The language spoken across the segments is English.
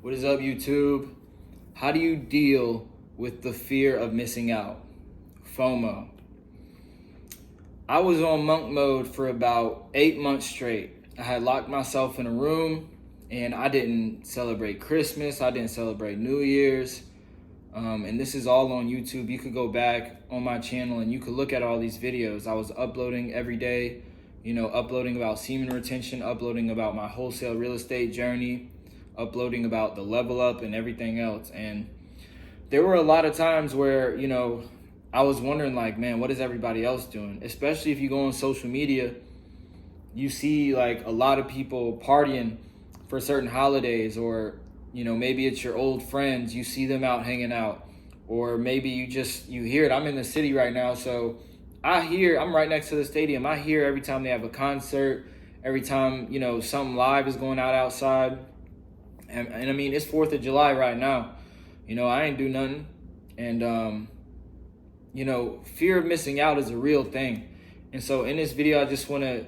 What is up, YouTube? How do you deal with the fear of missing out? FOMO. I was on monk mode for about 8 months straight. I had locked myself in a room and I didn't celebrate Christmas. I didn't celebrate New Year's. And this is all on YouTube. You could go back on my channel and you could look at all these videos. I was uploading every day, uploading about semen retention, uploading about my wholesale real estate journey, uploading about the level up and everything else. And there were a lot of times where, I was wondering like, man, what is everybody else doing? Especially if you go on social media, you see like a lot of people partying for certain holidays, or, maybe it's your old friends, you see them out hanging out, or maybe you hear it. I'm in the city right now, so I'm right next to the stadium. I hear every time they have a concert, every time, something live is going out outside. And I mean, it's 4th of July right now. I ain't do nothing. And, fear of missing out is a real thing. And so in this video, I just want to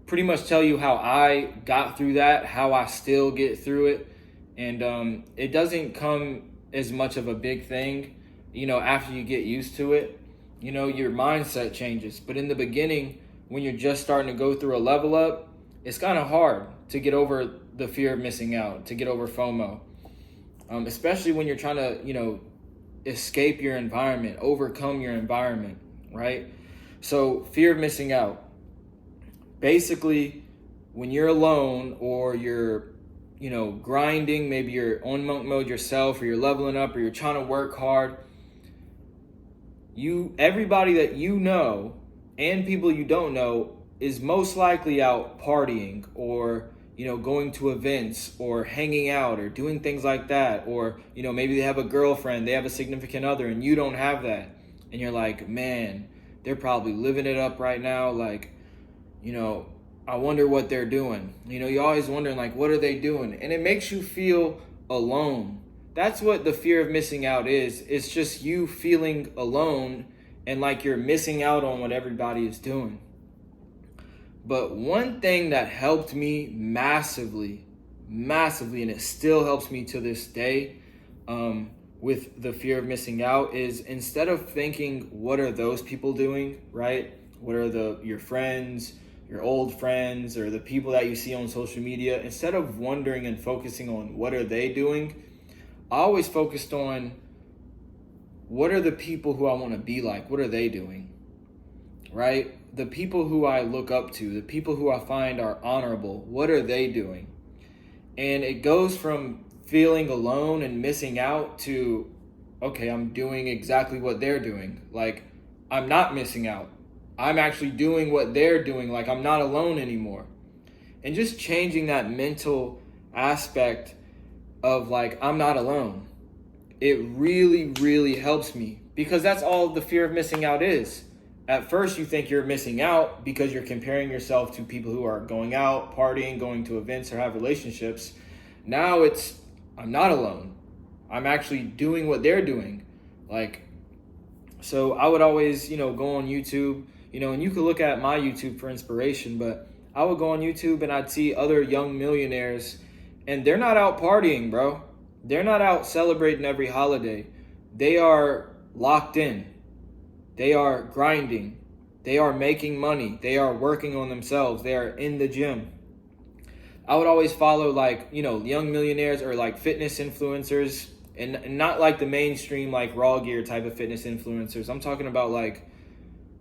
pretty much tell you how I got through that, how I still get through it. And it doesn't come as much of a big thing, after you get used to it. Your mindset changes. But in the beginning, when you're just starting to go through a level up, it's kind of hard to get over the fear of missing out, to get over FOMO. Especially when you're trying to, escape your environment, overcome your environment, right? So fear of missing out. Basically, when you're alone or you're, grinding, maybe you're on monk mode yourself, or you're leveling up, or you're trying to work hard, everybody that you know and people you don't know is most likely out partying, or going to events, or hanging out, or doing things like that. Or, maybe they have a girlfriend, they have a significant other, and you don't have that. And you're like, man, they're probably living it up right now. Like, I wonder what they're doing. You're always wondering, like, what are they doing? And it makes you feel alone. That's what the fear of missing out is. It's just you feeling alone and like you're missing out on what everybody is doing. But one thing that helped me massively, and it still helps me to this day, with the fear of missing out, is instead of thinking, what are those people doing, right? What are your friends, your old friends, or the people that you see on social media? Instead of wondering and focusing on what are they doing, I always focused on what are the people who I want to be like? What are they doing, right? The people who I look up to, the people who I find are honorable, what are they doing? And it goes from feeling alone and missing out to, okay, I'm doing exactly what they're doing. Like, I'm not missing out. I'm actually doing what they're doing. Like, I'm not alone anymore. And just changing that mental aspect of like, I'm not alone. It really, really helps me, because that's all the fear of missing out is. At first, you think you're missing out because you're comparing yourself to people who are going out, partying, going to events, or have relationships. Now it's, I'm not alone. I'm actually doing what they're doing. So I would always, go on YouTube, and you could look at my YouTube for inspiration, but I would go on YouTube and I'd see other young millionaires, and they're not out partying, bro. They're not out celebrating every holiday. They are locked in. They are grinding. They are making money. They are working on themselves. They are in the gym. I would always follow young millionaires, or like fitness influencers, and not like the mainstream, like raw gear type of fitness influencers. I'm talking about like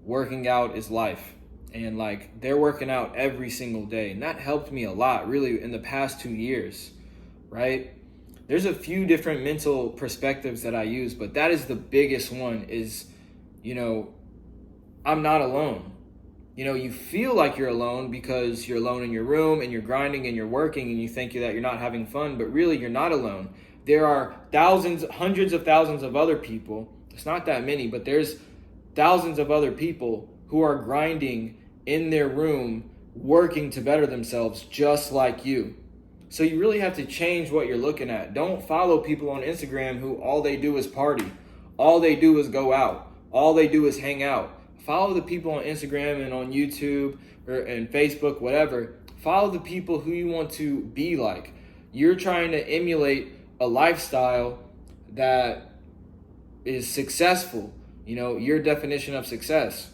working out is life. And like they're working out every single day. And that helped me a lot, really, in the past 2 years, right? There's a few different mental perspectives that I use, but that is the biggest one is, I'm not alone. You feel like you're alone because you're alone in your room and you're grinding and you're working and you think that you're not having fun, but really you're not alone. There are thousands, hundreds of thousands of other people. It's not that many, but there's thousands of other people who are grinding in their room, working to better themselves just like you. So you really have to change what you're looking at. Don't follow people on Instagram who all they do is party. All they do is go out. All they do is hang out. Follow the people on Instagram and on YouTube and Facebook, whatever. Follow the people who you want to be like. You're trying to emulate a lifestyle that is successful, your definition of success.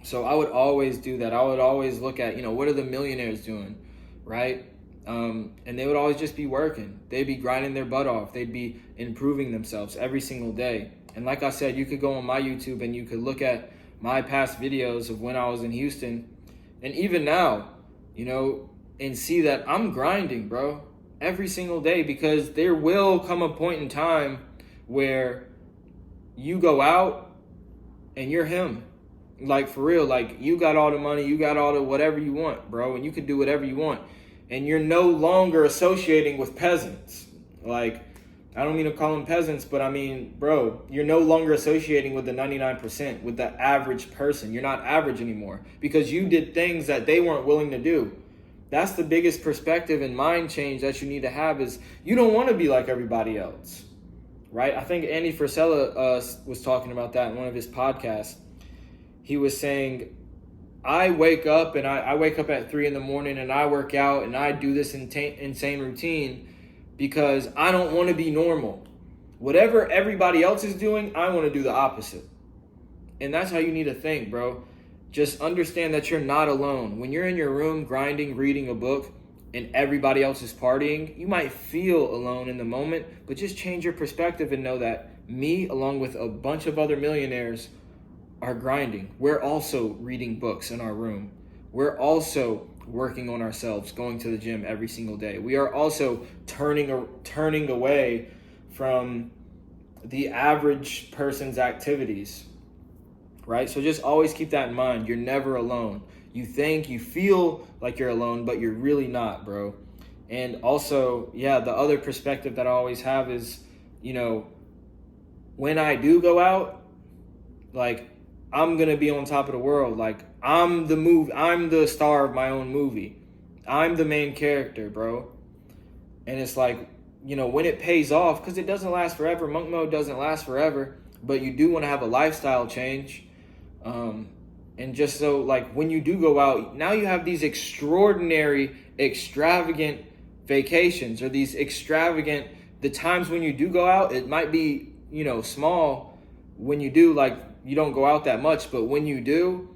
So I would always do that. I would always look at, what are the millionaires doing, right? And they would always just be working. They'd be grinding their butt off. They'd be improving themselves every single day. And like I said, you could go on my YouTube and you could look at my past videos of when I was in Houston. And even now, and see that I'm grinding, bro, every single day, because there will come a point in time where you go out and you're him. Like, for real, like, you got all the money, you got all the whatever you want, bro, and you can do whatever you want. And you're no longer associating with peasants. Like, I don't mean to call them peasants, but I mean, bro, you're no longer associating with the 99%, with the average person. You're not average anymore because you did things that they weren't willing to do. That's the biggest perspective and mind change that you need to have, is you don't want to be like everybody else, right? I think Andy Frisella was talking about that in one of his podcasts. He was saying, I wake up and I wake up at 3 a.m. and I work out and I do this insane routine because I don't want to be normal. Whatever everybody else is doing, I want to do the opposite. And that's how you need to think, bro. Just understand that you're not alone. When you're in your room grinding, reading a book, and everybody else is partying, you might feel alone in the moment, but just change your perspective and know that me, along with a bunch of other millionaires, are grinding. We're also reading books in our room. We're also working on ourselves, going to the gym every single day. We are also turning away from the average person's activities, right? So just always keep that in mind. You're never alone. You feel like you're alone, but you're really not, bro. And also, the other perspective that I always have is, when I do go out, like, I'm going to be on top of the world. Like, I'm the star of my own movie. I'm the main character, bro. And it's like, when it pays off, because it doesn't last forever. Monk mode doesn't last forever, but you do want to have a lifestyle change. And just so, like, when you do go out, now you have these extraordinary, extravagant vacations, or these the times when you do go out, it might be, small when you do, like, you don't go out that much, but when you do,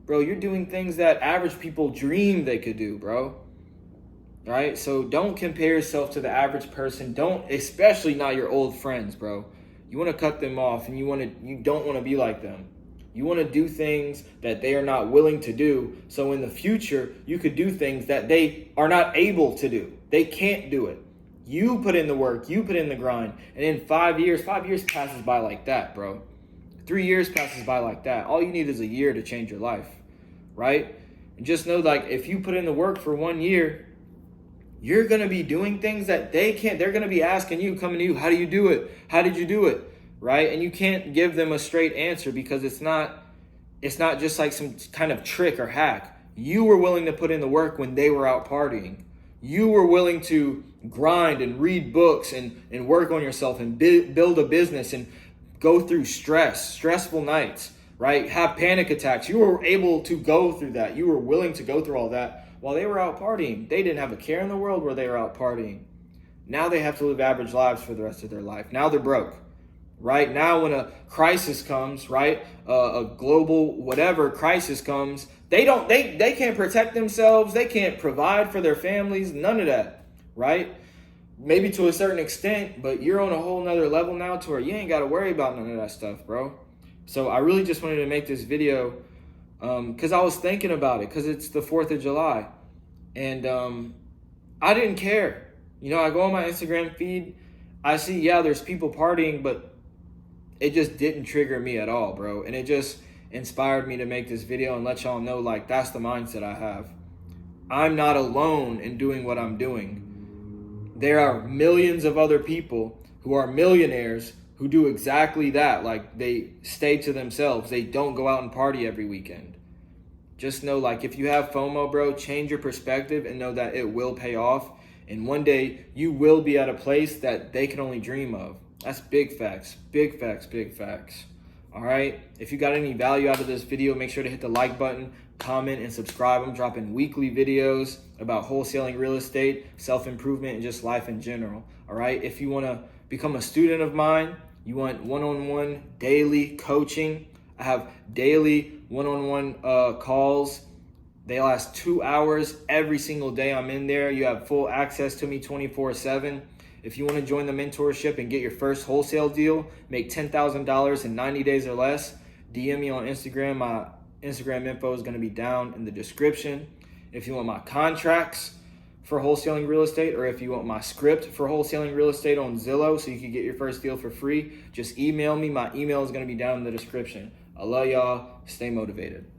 bro, you're doing things that average people dream they could do, bro. Right? So don't compare yourself to the average person. Especially not your old friends, bro. You want to cut them off, and you don't want to be like them. You want to do things that they are not willing to do, so in the future, you could do things that they are not able to do. They can't do it. You put in the work, you put in the grind, and in 5 years passes by like that, bro. 3 years passes by like that. All you need is a year to change your life, right? And just know, like, if you put in the work for 1 year, you're going to be doing things that they can't. They're going to be asking you, coming to you, how do you do it? How did you do it? Right? And you can't give them a straight answer, because it's not just like some kind of trick or hack. You were willing to put in the work when they were out partying. You were willing to grind and read books and work on yourself and build a business and go through stressful nights, right? Have panic attacks. You were able to go through that. You were willing to go through all that while they were out partying. They didn't have a care in the world where they were out partying. Now they have to live average lives for the rest of their life. Now they're broke, right? Now when a crisis comes, right? A global whatever crisis comes, they can't protect themselves. They can't provide for their families. None of that, right? Maybe to a certain extent, but you're on a whole nother level now to where you ain't got to worry about none of that stuff, bro. So I really just wanted to make this video because I was thinking about it, because it's the 4th of July. And I didn't care. I go on my Instagram feed, I see, there's people partying, but it just didn't trigger me at all, bro. And it just inspired me to make this video and let y'all know, like, that's the mindset I have. I'm not alone in doing what I'm doing. There are millions of other people who are millionaires who do exactly that. Like, they stay to themselves. They don't go out and party every weekend. Just know, like, if you have FOMO, bro, change your perspective and know that it will pay off. And one day you will be at a place that they can only dream of. That's big facts, big facts, big facts. All right. If you got any value out of this video, make sure to hit the like button. comment, and subscribe. I'm dropping weekly videos about wholesaling real estate, self-improvement, and just life in general. All right. If you want to become a student of mine, you want one-on-one daily coaching, I have daily one-on-one calls. They last 2 hours every single day. I'm in there. You have full access to me 24/7. If you want to join the mentorship and get your first wholesale deal, make $10,000 in 90 days or less, DM me on Instagram. My Instagram info is going to be down in the description. If you want my contracts for wholesaling real estate, or if you want my script for wholesaling real estate on Zillow so you can get your first deal for free, just email me. My email is going to be down in the description. I love y'all. Stay motivated.